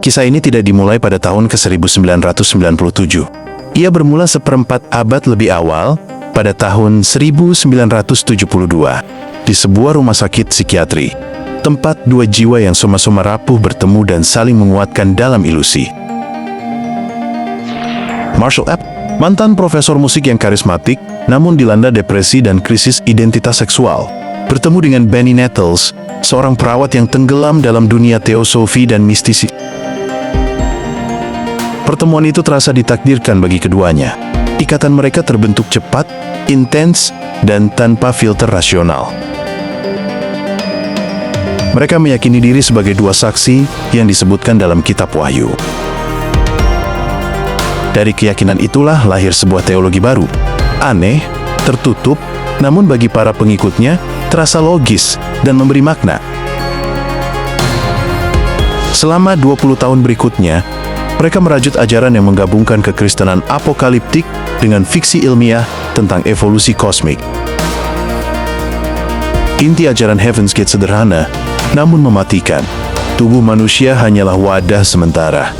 Kisah ini tidak dimulai pada tahun ke-1997. Ia bermula seperempat abad lebih awal, pada tahun 1972, di sebuah rumah sakit psikiatri, tempat dua jiwa yang sama-sama rapuh bertemu dan saling menguatkan dalam ilusi. Marshall App, mantan profesor musik yang karismatik, namun dilanda depresi dan krisis identitas seksual, bertemu dengan Benny Nettles, seorang perawat yang tenggelam dalam dunia teosofi dan mistisi. Pertemuan itu terasa ditakdirkan bagi keduanya. Ikatan mereka terbentuk cepat, intens, dan tanpa filter rasional. Mereka meyakini diri sebagai dua saksi yang disebutkan dalam kitab Wahyu. Dari keyakinan itulah lahir sebuah teologi baru. Aneh, tertutup, namun bagi para pengikutnya terasa logis dan memberi makna. Selama 20 tahun berikutnya, mereka merajut ajaran yang menggabungkan kekristenan apokaliptik dengan fiksi ilmiah tentang evolusi kosmik. Inti ajaran Heaven's Gate sederhana, namun mematikan. Tubuh manusia hanyalah wadah sementara.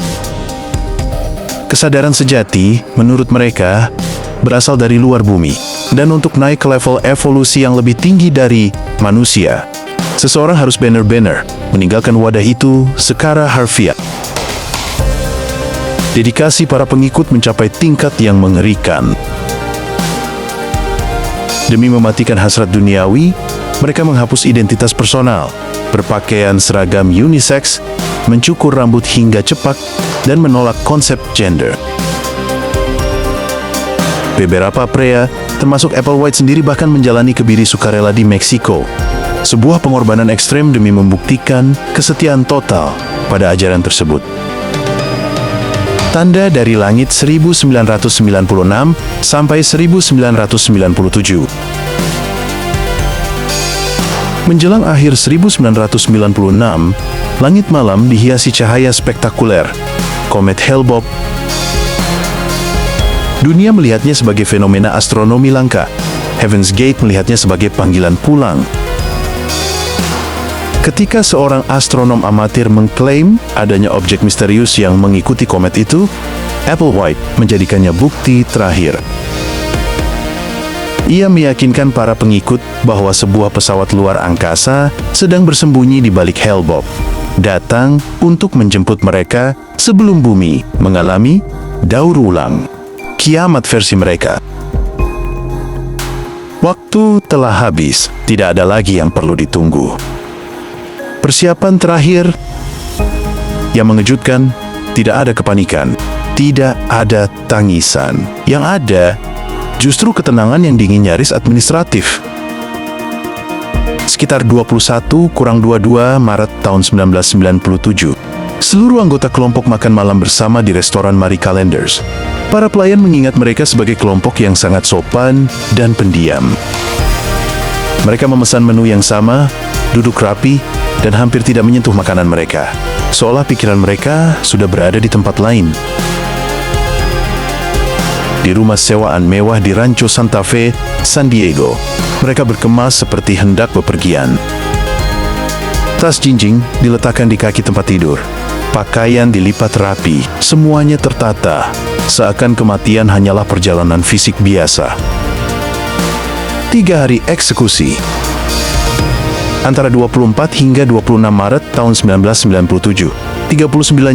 Kesadaran sejati, menurut mereka, berasal dari luar bumi. Dan untuk naik ke level evolusi yang lebih tinggi dari manusia, seseorang harus benar-benar meninggalkan wadah itu secara harfiah. Dedikasi para pengikut mencapai tingkat yang mengerikan. Demi mematikan hasrat duniawi, mereka menghapus identitas personal, berpakaian seragam unisex, mencukur rambut hingga cepak, dan menolak konsep gender. Beberapa pria, termasuk Applewhite sendiri, bahkan menjalani kebiri sukarela di Meksiko. Sebuah pengorbanan ekstrem demi membuktikan kesetiaan total pada ajaran tersebut. Tanda dari Langit 1996 sampai 1997. Menjelang akhir 1996, langit malam dihiasi cahaya spektakuler, komet Hale-Bopp. Dunia melihatnya sebagai fenomena astronomi langka. Heaven's Gate melihatnya sebagai panggilan pulang. Ketika seorang astronom amatir mengklaim adanya objek misterius yang mengikuti komet itu, Applewhite menjadikannya bukti terakhir. Ia meyakinkan para pengikut bahwa sebuah pesawat luar angkasa sedang bersembunyi di balik Hale-Bopp, datang untuk menjemput mereka sebelum bumi mengalami daur ulang, kiamat versi mereka. Waktu telah habis, tidak ada lagi yang perlu ditunggu. Persiapan terakhir yang mengejutkan, tidak ada kepanikan, tidak ada tangisan. Yang ada justru ketenangan yang dingin nyaris administratif. Sekitar 21-22 Maret tahun 1997, seluruh anggota kelompok makan malam bersama di restoran Marie Callender's. Para pelayan mengingat mereka sebagai kelompok yang sangat sopan dan pendiam. Mereka memesan menu yang sama, duduk rapi, dan hampir tidak menyentuh makanan mereka, seolah pikiran mereka sudah berada di tempat lain. Di rumah sewaan mewah di Rancho Santa Fe, San Diego, mereka berkemas seperti hendak bepergian. Tas jinjing diletakkan di kaki tempat tidur, pakaian dilipat rapi, semuanya tertata, seakan kematian hanyalah perjalanan fisik biasa. 3 hari eksekusi. Antara 24 hingga 26 Maret tahun 1997, 39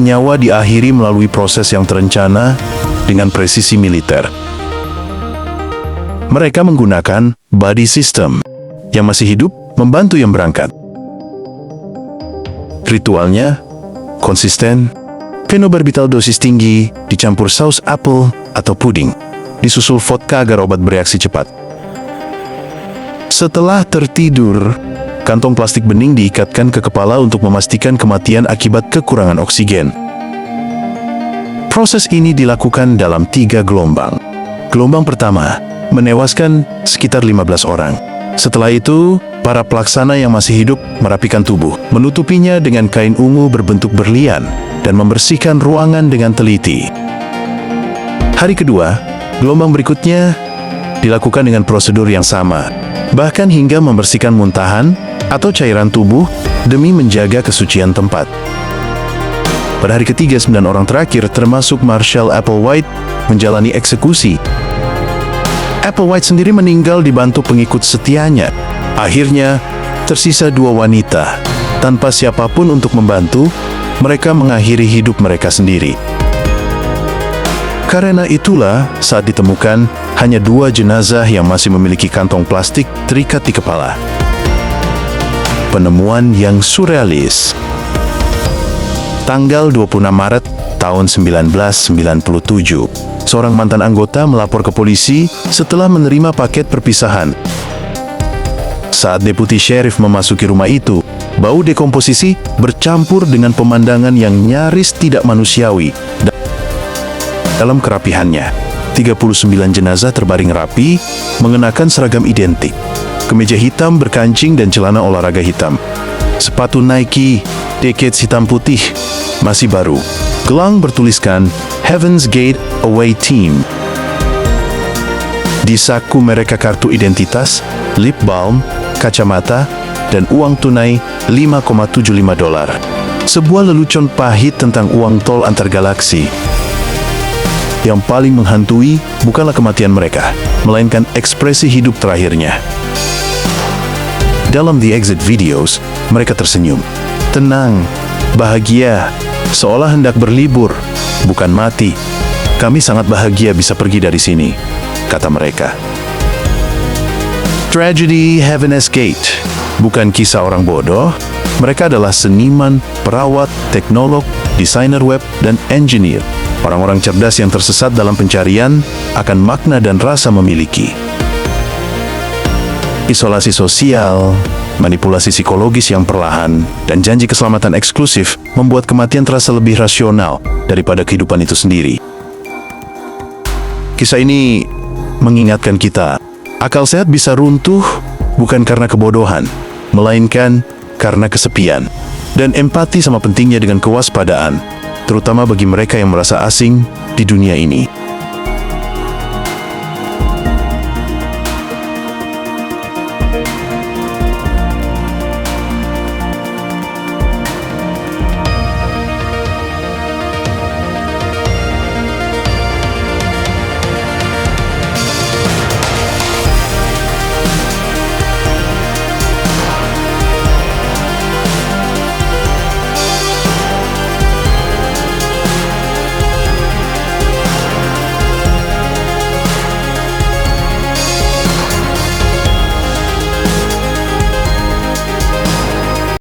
nyawa diakhiri melalui proses yang terencana dengan presisi militer. Mereka menggunakan body system. Yang masih hidup membantu yang berangkat. Ritualnya konsisten, phenobarbital dosis tinggi dicampur saus apel atau puding, disusul vodka agar obat bereaksi cepat. Setelah tertidur, kantong plastik bening diikatkan ke kepala untuk memastikan kematian akibat kekurangan oksigen. Proses ini dilakukan dalam 3 gelombang. Gelombang pertama menewaskan sekitar 15 orang. Setelah itu, para pelaksana yang masih hidup merapikan tubuh, menutupinya dengan kain ungu berbentuk berlian, dan membersihkan ruangan dengan teliti. Hari kedua, gelombang berikutnya dilakukan dengan prosedur yang sama, bahkan hingga membersihkan muntahan atau cairan tubuh demi menjaga kesucian tempat. Pada hari ketiga, 9 orang terakhir, termasuk Marshall Applewhite, menjalani eksekusi. Applewhite sendiri meninggal dibantu pengikut setianya. Akhirnya, tersisa 2 wanita. Tanpa siapapun untuk membantu, mereka mengakhiri hidup mereka sendiri. Karena itulah, saat ditemukan, hanya 2 jenazah yang masih memiliki kantong plastik terikat di kepala. Penemuan yang surrealis. Tanggal 26 Maret tahun 1997, seorang mantan anggota melapor ke polisi setelah menerima paket perpisahan. Saat deputi sheriff memasuki rumah itu, bau dekomposisi bercampur dengan pemandangan yang nyaris tidak manusiawi. Dalam kerapihannya, 39 jenazah terbaring rapi, mengenakan seragam identik. Kemeja hitam berkancing dan celana olahraga hitam. Sepatu Nike, decades hitam putih, masih baru. Gelang bertuliskan Heaven's Gate Away Team. Di saku mereka kartu identitas, lip balm, kacamata, dan uang tunai $5,75. Sebuah lelucon pahit tentang uang tol antar galaksi. Yang paling menghantui bukanlah kematian mereka, melainkan ekspresi hidup terakhirnya. Dalam The Exit Videos, mereka tersenyum, tenang, bahagia, seolah hendak berlibur, bukan mati. Kami sangat bahagia bisa pergi dari sini, kata mereka. Tragedy Heaven's Gate bukan kisah orang bodoh. Mereka adalah seniman, perawat, teknolog, desainer web, dan engineer. Orang-orang cerdas yang tersesat dalam pencarian akan makna dan rasa memiliki. Isolasi sosial, manipulasi psikologis yang perlahan, dan janji keselamatan eksklusif membuat kematian terasa lebih rasional daripada kehidupan itu sendiri. Kisah ini mengingatkan kita, akal sehat bisa runtuh bukan karena kebodohan, melainkan karena kesepian. Dan empati sama pentingnya dengan kewaspadaan, terutama bagi mereka yang merasa asing di dunia ini.